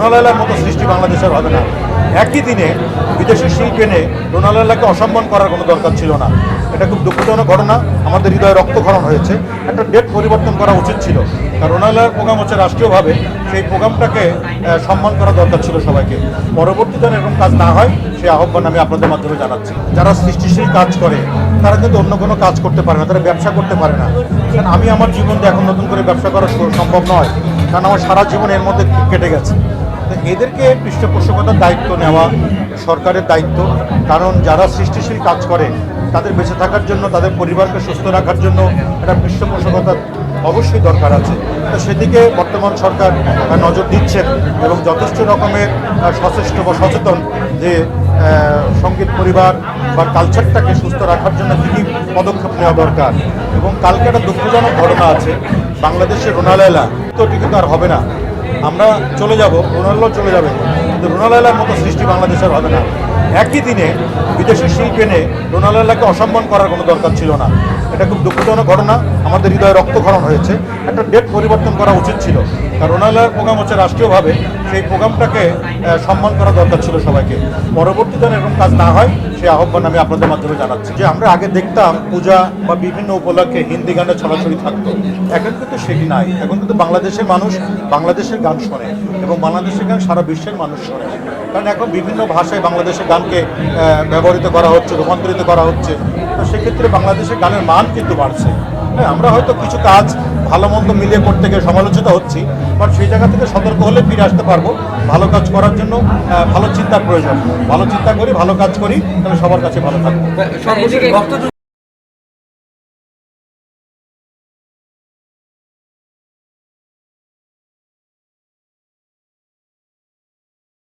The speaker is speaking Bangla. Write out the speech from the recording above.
রোনালাইলার মতো সৃষ্টি বাংলাদেশের হবে না। একই দিনে বিদেশি শিল্পী এনে রোনালাইলাকে অসম্মান করার কোনো দরকার ছিল না। এটা খুব দুঃখজনক ঘটনা, আমাদের হৃদয়ে রক্তক্ষরণ হয়েছে। একটা ডেট পরিবর্তন করা উচিত ছিল, কারণ রোনালাইলার প্রোগ্রাম হচ্ছে রাষ্ট্রীয়ভাবে, সেই প্রোগ্রামটাকে সম্মান করা দরকার ছিল সবাইকে। পরবর্তীতে এরকম কাজ না হয় সেই আহ্বান আমি আপনাদের মাধ্যমে জানাচ্ছি। যারা সৃষ্টিশীল কাজ করে তারা কিন্তু অন্য কোনো কাজ করতে পারে না, তারা ব্যবসা করতে পারে না। কারণ আমি আমার জীবনে এখন নতুন করে ব্যবসা করা সম্ভব নয়, কারণ আমার সারা জীবন এর মধ্যে কেটে গেছে। তো এদেরকে পৃষ্ঠপোষকতার দায়িত্ব নেওয়া সরকারের দায়িত্ব, কারণ যারা সৃষ্টিশীল কাজ করে তাদের বেঁচে থাকার জন্য, তাদের পরিবারকে সুস্থ রাখার জন্য একটা পৃষ্ঠপোষকতার অবশ্যই দরকার আছে। তো সেদিকে বর্তমান সরকার নজর দিচ্ছেন এবং যথেষ্ট রকমের সচেষ্ট বা সচেতন যে সঙ্গীত পরিবার বা কালচারটাকে সুস্থ রাখার জন্য কী কী পদক্ষেপ নেওয়া দরকার। এবং কালকে একটা দুঃখজনক ঘটনা আছে, বাংলাদেশের রোনালাইলা তো কিন্তু আর হবে না। আমরা চলে যাব, রোনাল্ডো চলে যাবে, কিন্তু রোনালাইলার মতো সৃষ্টি বাংলাদেশের হবে না। একই দিনে বিদেশি শিল্পী এনে রোনালাইলাকে অসম্মান করার কোনো দরকার ছিল না। এটা খুব দুঃখজনক ঘটনা, আমাদের হৃদয়ে রক্তক্ষরণ হয়েছে। একটা ডেট পরিবর্তন করা উচিত ছিল, কারণ রোনালাইলার প্রোগ্রাম হচ্ছে রাষ্ট্রীয়ভাবে, সেই প্রোগ্রামটাকে সম্মান করা দরকার ছিল সবাইকে। পরবর্তীতে এরকম কাজ না হয় সেই আহ্বান আমি আপনাদের মাধ্যমে জানাচ্ছি। যে আমরা আগে দেখতাম পূজা বা বিভিন্ন উপলক্ষে হিন্দি গানের ছড়াছড়ি থাকতো, এখন কিন্তু সেটি নাই। এখন কিন্তু বাংলাদেশের মানুষ বাংলাদেশের গান শোনে এবং বাংলাদেশের গান সারা বিশ্বের মানুষ শোনে, কারণ এখন বিভিন্ন ভাষায় বাংলাদেশের গানকে ব্যবহৃত করা হচ্ছে, রূপান্তরিত করা হচ্ছে। তো সেক্ষেত্রে বাংলাদেশের গানের মান কিন্তু বাড়ছে। হ্যাঁ, আমরা হয়তো কিছু কাজ ভালো মন্দ মিলিয়ে করতে গিয়ে সমালোচিত হচ্ছি, বাট সেই জায়গা থেকে সতর্ক হলে ফিরে আসতে পারবো। ভালো কাজ করার জন্য ভালো চিন্তার প্রয়োজন, ভালো চিন্তা করি, ভালো কাজ করি, তাহলে সবার কাছে ভালো থাকবো।